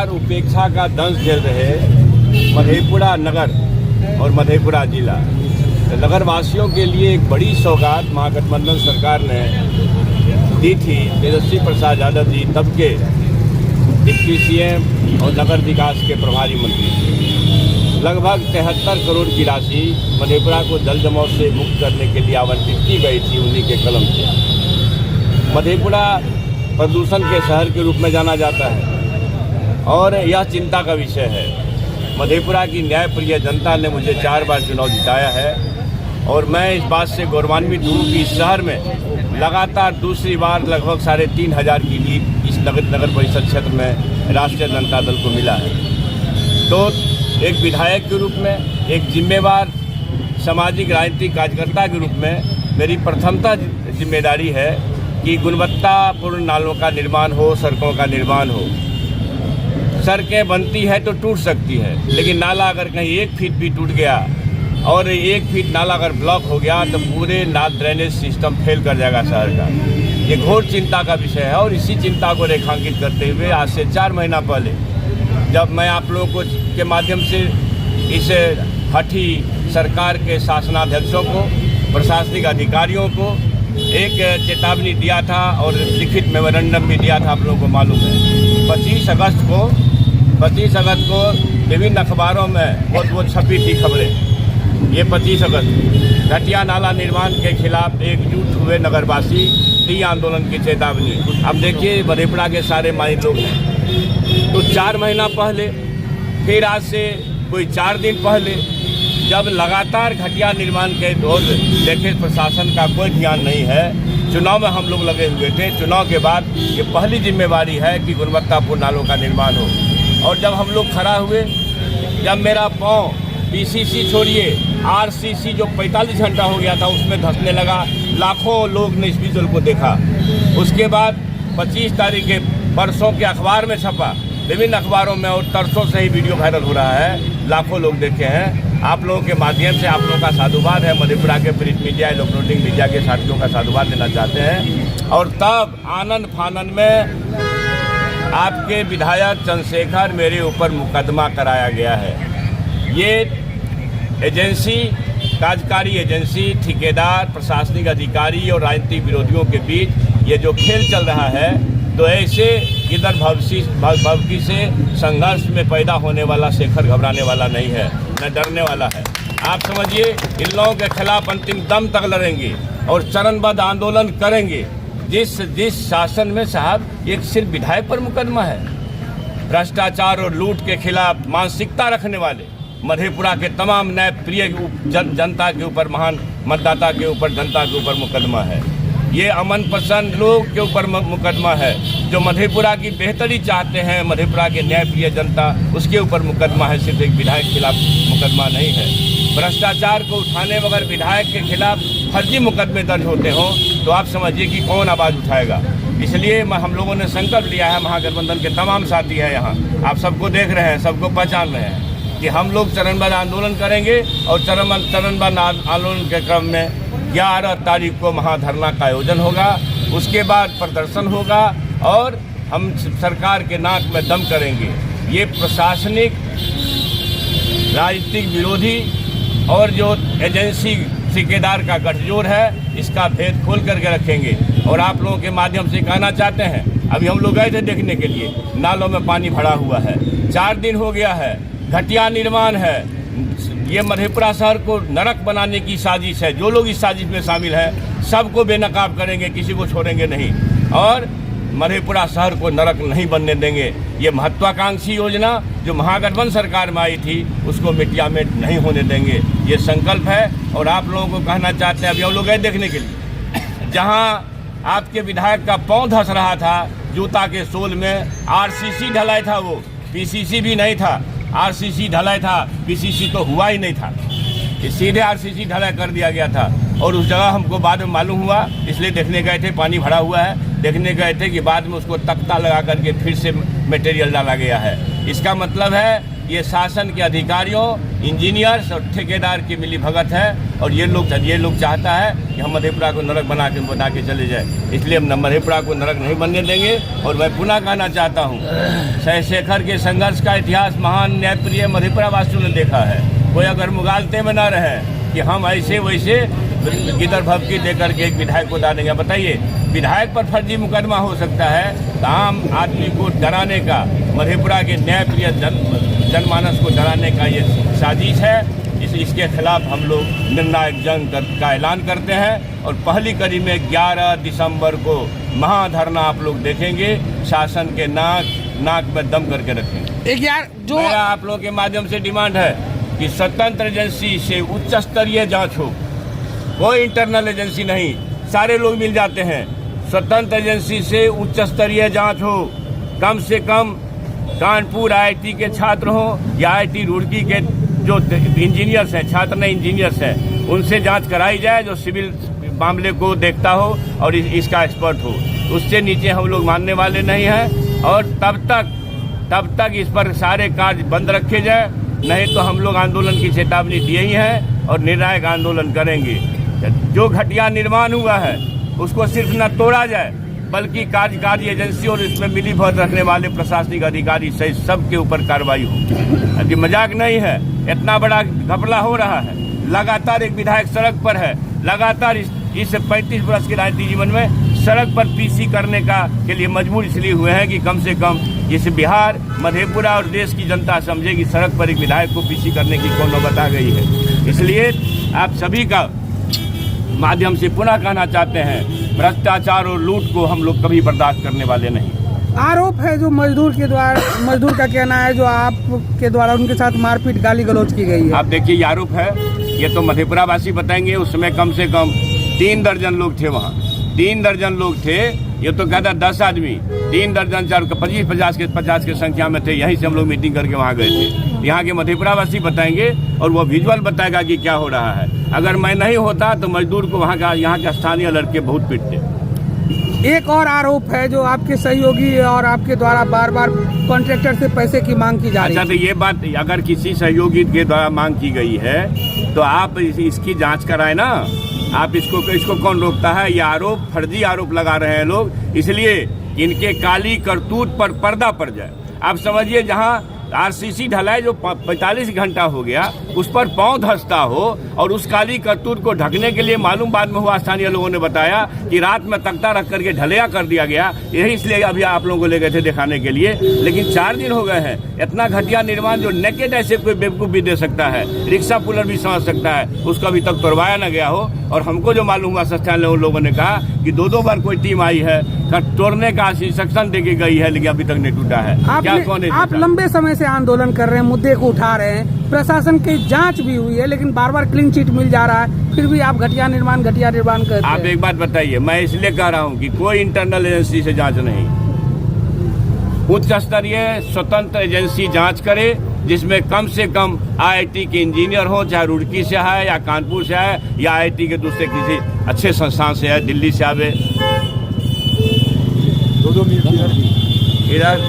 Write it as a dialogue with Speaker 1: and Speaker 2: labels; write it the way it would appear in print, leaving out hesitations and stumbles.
Speaker 1: उपेक्षा का दंश झेल रहे मधेपुरा नगर और मधेपुरा जिला नगर वासियों के लिए एक बड़ी सौगात महागठबंधन सरकार ने दी थी। तेजस्वी प्रसाद यादव जी तब के डिप्टी सीएम और नगर विकास के प्रभारी मंत्री लगभग 73 करोड़ की राशि मधेपुरा को जल जमाव से मुक्त करने के लिए आवंटित की गई थी। उन्हीं के कलम से मधेपुरा प्रदूषण के शहर के रूप में जाना जाता है और यह चिंता का विषय है। मधेपुरा की न्यायप्रिय जनता ने मुझे 4 बार चुनाव जिताया है और मैं इस बात से गौरवान्वित हूँ कि इस शहर में लगातार दूसरी बार लगभग 3,500 की लीड इस नगर परिषद क्षेत्र में राष्ट्रीय जनता दल को मिला है। तो एक विधायक के रूप में, एक जिम्मेवार सामाजिक राजनीतिक कार्यकर्ता के रूप में मेरी प्रथमता जिम्मेदारी है कि गुणवत्तापूर्ण नालों का निर्माण हो, सड़कों का निर्माण हो। सड़कें बनती है तो टूट सकती है, लेकिन नाला अगर कहीं 1 फीट भी टूट गया और 1 फीट नाला अगर ब्लॉक हो गया तो पूरे ड्रेनेज सिस्टम फेल कर जाएगा शहर का। ये घोर चिंता का विषय है और इसी चिंता को रेखांकित करते हुए आज से 4 महीना पहले जब मैं आप लोगों को के माध्यम से इस हठी सरकार के शासनाध्यक्षों को, प्रशासनिक अधिकारियों को एक चेतावनी दिया था और लिखित मेमोरेंडम भी दिया था। आप लोगों को मालूम है 25 अगस्त को विभिन्न अखबारों में बहुत छपी थी खबरें। ये 25 अगस्त घटिया नाला निर्माण के खिलाफ एकजुट हुए नगरवासी, दी आंदोलन की चेतावनी। अब देखिए मधेपुरा के सारे माइंड लोग हैं। तो 4 महीना पहले, फिर आज से कोई 4 दिन पहले जब लगातार घटिया निर्माण के दौर देखे प्रशासन का कोई ध्यान नहीं है। चुनाव में हम लोग लगे हुए थे। चुनाव के बाद ये पहली जिम्मेवारी है कि गुणवत्तापूर्ण नालों का निर्माण हो। और जब हम लोग खड़ा हुए, जब मेरा पाँव पीसीसी छोड़िए आरसीसी जो 45 घंटा हो गया था उसमें धंसने लगा, लाखों लोग ने इस विजुअल को देखा। उसके बाद 25 तारीख के परसों के अखबार में छपा, विभिन्न अखबारों में और तरसों से ही वीडियो वायरल हो रहा है, लाखों लोग देखे हैं। आप लोगों के माध्यम से आप लोगों का साधुवाद है। मधेपुरा के प्रिंट मीडिया, इलेक्ट्रॉनिक मीडिया के साथियों का साधुवाद देना चाहते हैं। और तब आनंद फानन में आपके विधायक चंद्रशेखर मेरे ऊपर मुकदमा कराया गया है। ये एजेंसी, कार्यकारी एजेंसी, ठेकेदार, प्रशासनिक अधिकारी और राजनीतिक विरोधियों के बीच ये जो खेल चल रहा है, तो ऐसे इधर भवकी से संघर्ष में पैदा होने वाला शेखर घबराने वाला नहीं है, न डरने वाला है। आप समझिए, इन लोगों के खिलाफ अंतिम दम तक लड़ेंगे और चरणबद्ध आंदोलन करेंगे। जिस शासन में साहब एक सिर्फ विधायक पर मुकदमा है, भ्रष्टाचार और लूट के खिलाफ मानसिकता रखने वाले मधेपुरा के तमाम न्यायप्रिय जनता के ऊपर, महान मतदाता के ऊपर, जनता के ऊपर मुकदमा है। ये अमन पसंद लोग के ऊपर मुकदमा है, जो मधेपुरा की बेहतरी चाहते हैं, मधेपुरा के न्यायप्रिय जनता, उसके ऊपर मुकदमा है। सिर्फ एक विधायक के खिलाफ मुकदमा नहीं है। भ्रष्टाचार को उठाने मगर विधायक के खिलाफ फर्जी मुकदमे दर्ज होते हों तो आप समझिए कि कौन आवाज़ उठाएगा। इसलिए हम लोगों ने संकल्प लिया है, महागठबंधन के तमाम साथी हैं यहाँ, आप सबको देख रहे हैं, सबको पहचान रहे हैं कि हम लोग चरणबद्ध आंदोलन करेंगे। और चरणबद्ध आंदोलन के क्रम में 11 तारीख को महाधरना का आयोजन होगा। उसके बाद प्रदर्शन होगा और हम सरकार के नाक में दम करेंगे। ये प्रशासनिक, राजनीतिक विरोधी और जो एजेंसी ठेकेदार का गठजोड़ है, इसका भेद खोल करके रखेंगे। और आप लोगों के माध्यम से कहना चाहते हैं, अभी हम लोग गए थे देखने के लिए, नालों में पानी भरा हुआ है, 4 दिन हो गया है, घटिया निर्माण है। ये मधेपुरा शहर को नरक बनाने की साजिश है। जो लोग इस साजिश में शामिल हैं, सबको बेनकाब करेंगे, किसी को छोड़ेंगे नहीं और मधेपुरा शहर को नरक नहीं बनने देंगे। ये महत्वाकांक्षी योजना जो महागठबंधन सरकार में आई थी, उसको मिटिया में नहीं होने देंगे। ये संकल्प है। और आप लोगों को कहना चाहते हैं, अभी हम लोग गए देखने के लिए, जहाँ आपके विधायक का पाँव धंस रहा था जूता के सोल में, आरसीसी ढलाई था, वो पीसीसी भी नहीं था, आरसीसी ढलाई था, पीसीसी तो हुआ ही नहीं था। सीधे आरसीसी ढलाई कर दिया गया था। और उस जगह हमको बाद में मालूम हुआ, इसलिए देखने गए थे, पानी भरा हुआ है, देखने गए थे कि बाद में उसको तख्ता लगा करके फिर से मटेरियल डाला गया है। इसका मतलब है ये शासन के अधिकारियों इंजीनियर्स और ठेकेदार की मिलीभगत है। और ये लोग चाहता है कि हम मधेपुरा को नरक बना के चले जाए, इसलिए हम मधेपुरा को नरक नहीं बनने देंगे। और मैं पुनः कहना चाहता हूँ, शहशेखर के संघर्ष का इतिहास महान न्यायप्रिय मधेपुरा वासियों ने देखा है। कोई अगर मुगालते में न रहे कि हम ऐसे वैसे गिदर भभकी देकर के एक विधायक को डालेंगे। बताइए, विधायक पर फर्जी मुकदमा हो सकता है, तो आम आदमी को डराने का, मधेपुरा के न्यायप्रिय जनमानस को डराने का ये साजिश है। इसके खिलाफ हम लोग निर्णायक जंग का ऐलान करते हैं। और पहली कड़ी में 11 दिसंबर को महाधरना आप लोग देखेंगे, शासन के नाक में दम करके रखेंगे।
Speaker 2: एक यार जो
Speaker 1: मेरा आप लोगों के माध्यम से डिमांड है कि स्वतंत्र एजेंसी से उच्च स्तरीय जांच हो, कोई इंटरनल एजेंसी नहीं, सारे लोग मिल जाते हैं। स्वतंत्र एजेंसी से उच्च स्तरीय जांच हो, कम से कम कानपुर IIT के छात्र हो या IIT रुड़की के जो इंजीनियर्स हैं, छात्र नहीं इंजीनियर्स हैं, उनसे जांच कराई जाए जो सिविल मामले को देखता हो और इसका एक्सपर्ट हो। उससे नीचे हम लोग मानने वाले नहीं हैं। और तब तक इस पर सारे कार्य बंद रखे जाए, नहीं तो हम लोग आंदोलन की चेतावनी दिए ही हैं और निर्णायक आंदोलन करेंगे। जो घटिया निर्माण हुआ है उसको सिर्फ न तोड़ा जाए, बल्कि कार्यकारी एजेंसी और इसमें मिलीभगत रखने वाले प्रशासनिक अधिकारी सहित सबके ऊपर कार्रवाई हो। अभी मजाक नहीं है, इतना बड़ा घपला हो रहा है। लगातार एक विधायक सड़क पर है, लगातार इस 35 वर्ष के राजनीतिक जीवन में सड़क पर PC करने के लिए मजबूर इसलिए हुए हैं कि कम से कम इस बिहार, मधेपुरा और देश की जनता समझे कि सड़क पर एक विधायक को PC करने की कौन नौबत आ गई है। इसलिए आप सभी का माध्यम से पुनः कहना चाहते हैं, भ्रष्टाचार और लूट को हम लोग कभी बर्दाश्त करने वाले नहीं।
Speaker 2: आरोप है जो मजदूर का कहना है जो आपके द्वारा उनके साथ मारपीट गाली गलौज की गई है।
Speaker 1: आप देखिए, ये आरोप है, ये तो मधेपुरा वासी बताएंगे। उसमें कम से कम 3 दर्जन लोग थे वहाँ, 3 दर्जन लोग थे। ये तो कहता 10 आदमी, 3 दर्जन 50 के संख्या में थे। यहीं से हम लोग मीटिंग करके वहाँ गए थे। यहाँ के मधेपुरा वासी बताएंगे और वो विजुअल बताएगा कि क्या हो रहा है। अगर मैं नहीं होता तो मजदूर को यहाँ के स्थानीय लड़के बहुत पीटते।
Speaker 2: एक और आरोप है जो आपके सहयोगी और आपके द्वारा बार बार कॉन्ट्रैक्टर से पैसे की मांग की जा रही है।
Speaker 1: अच्छा, तो ये बात, अगर किसी सहयोगी के द्वारा मांग की गई है तो आप इसकी जांच कराए ना। आप इसको कौन रोकता है? ये आरोप, फर्जी आरोप लगा रहे हैं लोग, इसलिए इनके काली करतूत पर पर्दा पड़ जाए। आप समझिए, जहां RCC ढलाई जो 45 घंटा हो गया, उस पर पांव धंसता हो और उस काली करतूत को ढकने के लिए मालूम बाद में हुआ, स्थानीय लोगों ने बताया कि रात में तख्ता रख करके ढलैया कर दिया गया। यही इसलिए अभी आप लोगों को ले गए थे दिखाने के लिए, लेकिन 4 दिन हो गए हैं। इतना घटिया निर्माण जो नेकेड ऐसे कोई बेवकूफ़ भी दे सकता है, रिक्शा पुलर भी समझ सकता है, उसको अभी तक तोड़वाया न गया हो। और हमको जो मालूम हुआ, स्थानीय लोगों ने कहा कि 2 बार कोई टीम आई है, तोड़ने का इंस्ट्रक्शन दे के गई है, लेकिन अभी तक नहीं टूटा है। क्या कौन है?
Speaker 2: आप लंबे समय से आंदोलन कर रहे हैं, मुद्दे को उठा रहे हैं, प्रशासन की जांच भी हुई है, लेकिन बार बार क्लीन चिट मिल जा रहा है, फिर भी आप घटिया निर्माण करते हैं।
Speaker 1: आप एक बात बताइए, मैं इसलिए कह रहा हूँ कि कोई इंटरनल एजेंसी से जांच नहीं, उच्च स्तरीय स्वतंत्र एजेंसी जांच करे, जिसमें कम से कम IIT के इंजीनियर हो, चाहे रुड़की से है या कानपुर से है या IIT के दूसरे किसी अच्छे संस्थान से है, दिल्ली से आवे। 2 मिनट इधर